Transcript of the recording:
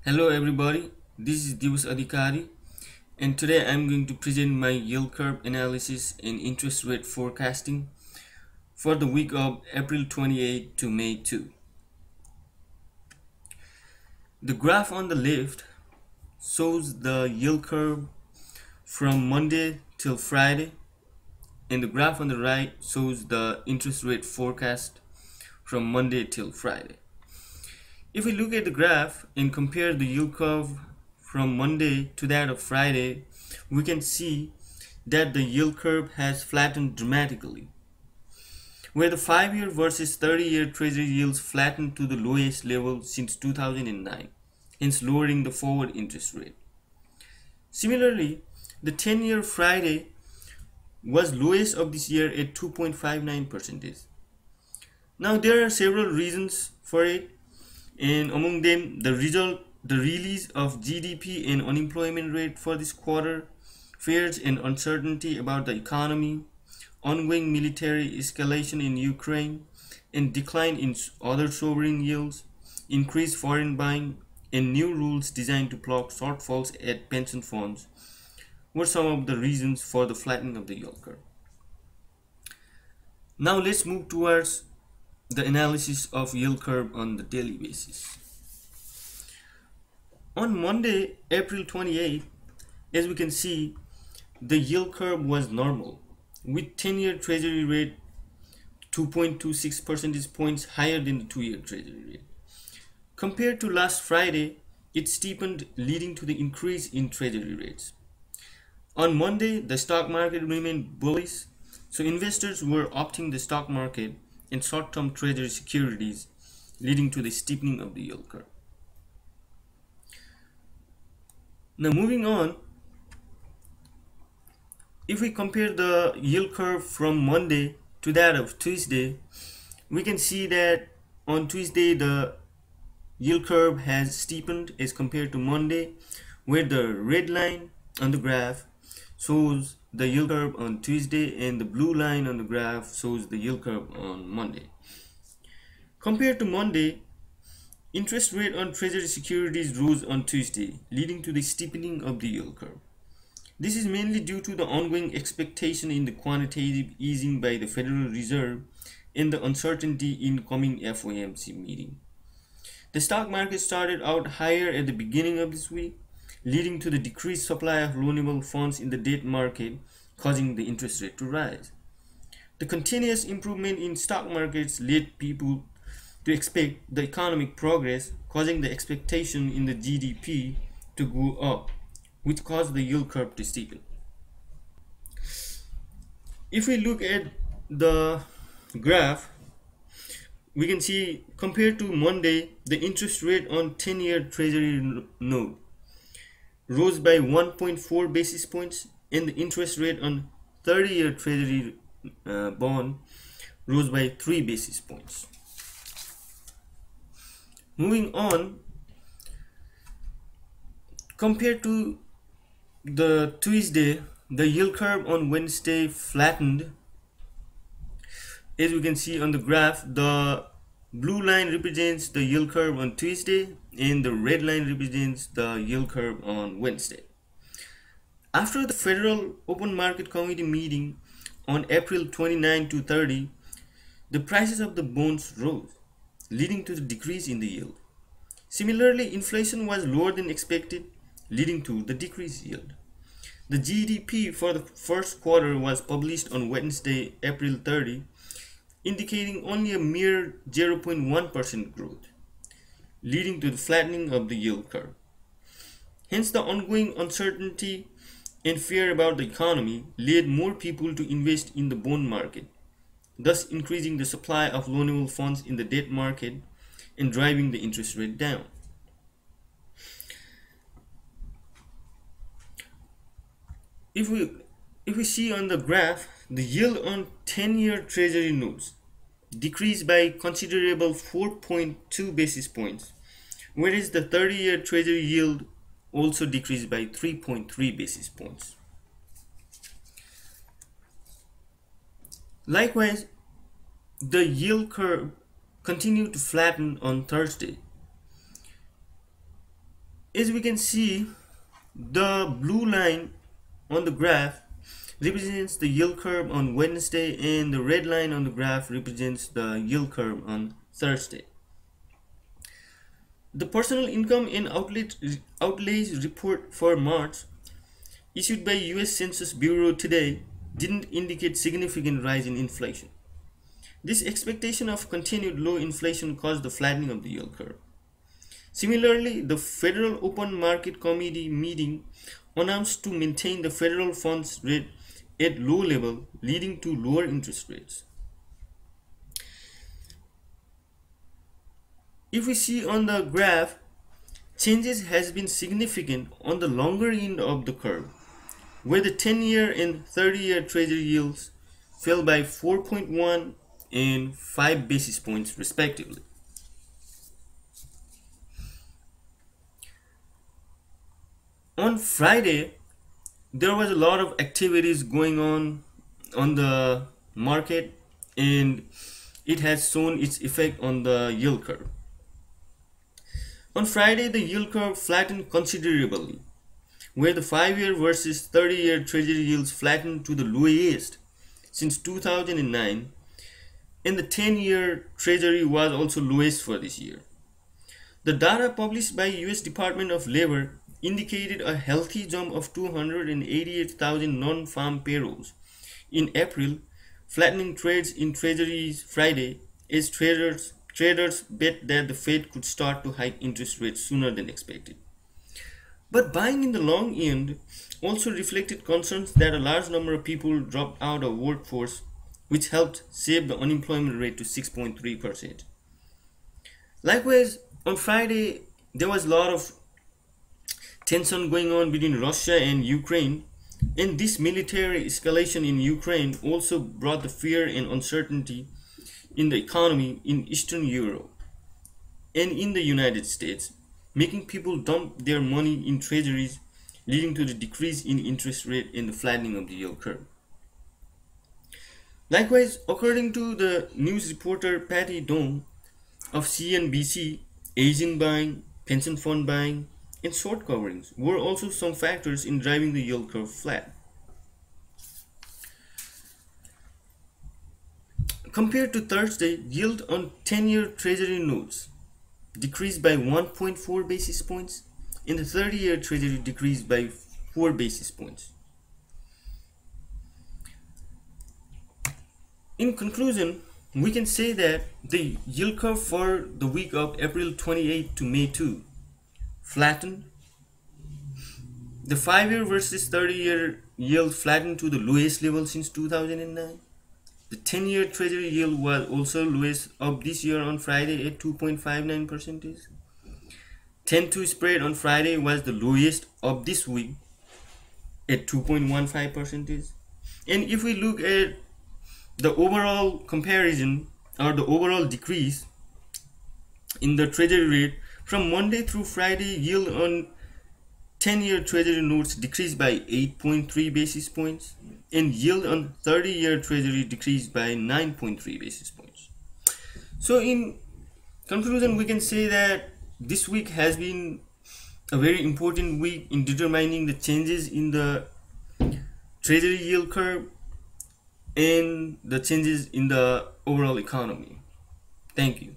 Hello everybody, this is Diwas and today I'm going to present my yield curve analysis and interest rate forecasting for the week of April 28 to May 2. The graph on the left shows the yield curve from Monday till Friday, and the graph on the right shows the interest rate forecast from Monday till Friday. If we look at the graph and compare the yield curve from Monday to that of Friday, we can see that the yield curve has flattened dramatically, where the 5-year versus 30-year Treasury yields flattened to the lowest level since 2009, hence lowering the forward interest rate. Similarly, the 10-year Friday was lowest of this year at 2.59%. Now there are several reasons for it, and among them the release of GDP and unemployment rate for this quarter, fears and uncertainty about the economy, ongoing military escalation in Ukraine, and decline in other sovereign yields, increased foreign buying, and new rules designed to block shortfalls at pension funds were some of the reasons for the flattening of the yield curve. Now let's move towards the analysis of yield curve on the daily basis. On Monday, April 28th, as we can see, the yield curve was normal, with 10-year Treasury rate 2.26 percentage points higher than the 2-year Treasury rate. Compared to last Friday, it steepened, leading to the increase in Treasury rates. On Monday, the stock market remained bullish, so investors were opting the stock market and short-term Treasury securities, leading to the steepening of the yield curve. Now moving on, if we compare the yield curve from Monday to that of Tuesday, we can see that on Tuesday the yield curve has steepened as compared to Monday, where the red line on the graph shows the yield curve on Tuesday and the blue line on the graph shows the yield curve on Monday. Compared to Monday, interest rate on Treasury securities rose on Tuesday, leading to the steepening of the yield curve. This is mainly due to the ongoing expectation in the quantitative easing by the Federal Reserve and the uncertainty in coming FOMC meeting. The stock market started out higher at the beginning of this week, leading to the decreased supply of loanable funds in the debt market, causing the interest rate to rise. The continuous improvement in stock markets led people to expect the economic progress, causing the expectation in the GDP to go up, which caused the yield curve to steepen. If we look at the graph, we can see compared to Monday, the interest rate on 10-year Treasury note rose by 1.4 basis points, and the interest rate on 30-year Treasury bond rose by 3 basis points. Moving on, compared to the Tuesday, the yield curve on Wednesday flattened. As we can see on the graph, the blue line represents the yield curve on Tuesday and the red line represents the yield curve on Wednesday. After the Federal Open Market Committee meeting on April 29 to 30, the prices of the bonds rose, leading to the decrease in the yield. Similarly, inflation was lower than expected, leading to the decreased yield. The GDP for the first quarter was published on Wednesday, April 30, indicating only a mere 0.1% growth, leading to the flattening of the yield curve. Hence, the ongoing uncertainty and fear about the economy led more people to invest in the bond market, thus increasing the supply of loanable funds in the debt market and driving the interest rate down. If we see on the graph, the yield on 10-year Treasury notes decreased by considerable 4.2 basis points, whereas the 30-year Treasury yield also decreased by 3.3 basis points. Likewise, the yield curve continued to flatten on Thursday. As we can see, the blue line on the graph represents the yield curve on Wednesday, and the red line on the graph represents the yield curve on Thursday. The personal income and outlays report for March, issued by US Census Bureau today, didn't indicate significant rise in inflation. This expectation of continued low inflation caused the flattening of the yield curve. Similarly, the Federal Open Market Committee meeting announced to maintain the federal funds rate at low level, leading to lower interest rates. If we see on the graph, changes has been significant on the longer end of the curve, where the 10-year and 30-year Treasury yields fell by 4.1 and 5 basis points respectively. On Friday, there was a lot of activities going on the market, and it has shown its effect on the yield curve. On Friday, the yield curve flattened considerably, where the 5-year versus 30-year Treasury yields flattened to the lowest since 2009, and the 10-year Treasury was also lowest for this year. The data published by US Department of Labor indicated a healthy jump of 288,000 non-farm payrolls in April, flattening trades in Treasuries Friday as traders bet that the Fed could start to hike interest rates sooner than expected. But buying in the long end also reflected concerns that a large number of people dropped out of workforce, which helped save the unemployment rate to 6.3%. Likewise, on Friday, there was a lot of tension going on between Russia and Ukraine, and this military escalation in Ukraine also brought the fear and uncertainty in the economy in Eastern Europe and in the United States, making people dump their money in treasuries, leading to the decrease in interest rate and the flattening of the yield curve. Likewise, according to the news reporter Patty Dong of CNBC, Asian buying, pension fund buying, and short coverings were also some factors in driving the yield curve flat. Compared to Thursday, yield on 10-year Treasury notes decreased by 1.4 basis points, and the 30-year Treasury decreased by 4 basis points. In conclusion, we can say that the yield curve for the week of April 28 to May 2 flattened. The 5-year versus 30-year yield flattened to the lowest level since 2009. The 10-year Treasury yield was also lowest of this year on Friday at 2.59%. 10-2 spread on Friday was the lowest of this week at 2.15%. And if we look at the overall comparison or the overall decrease in the Treasury rate from Monday through Friday, yield on 10-year Treasury notes decreased by 8.3 basis points, and yield on 30-year Treasury decreased by 9.3 basis points. So in conclusion, we can say that this week has been a very important week in determining the changes in the Treasury yield curve and the changes in the overall economy. Thank you.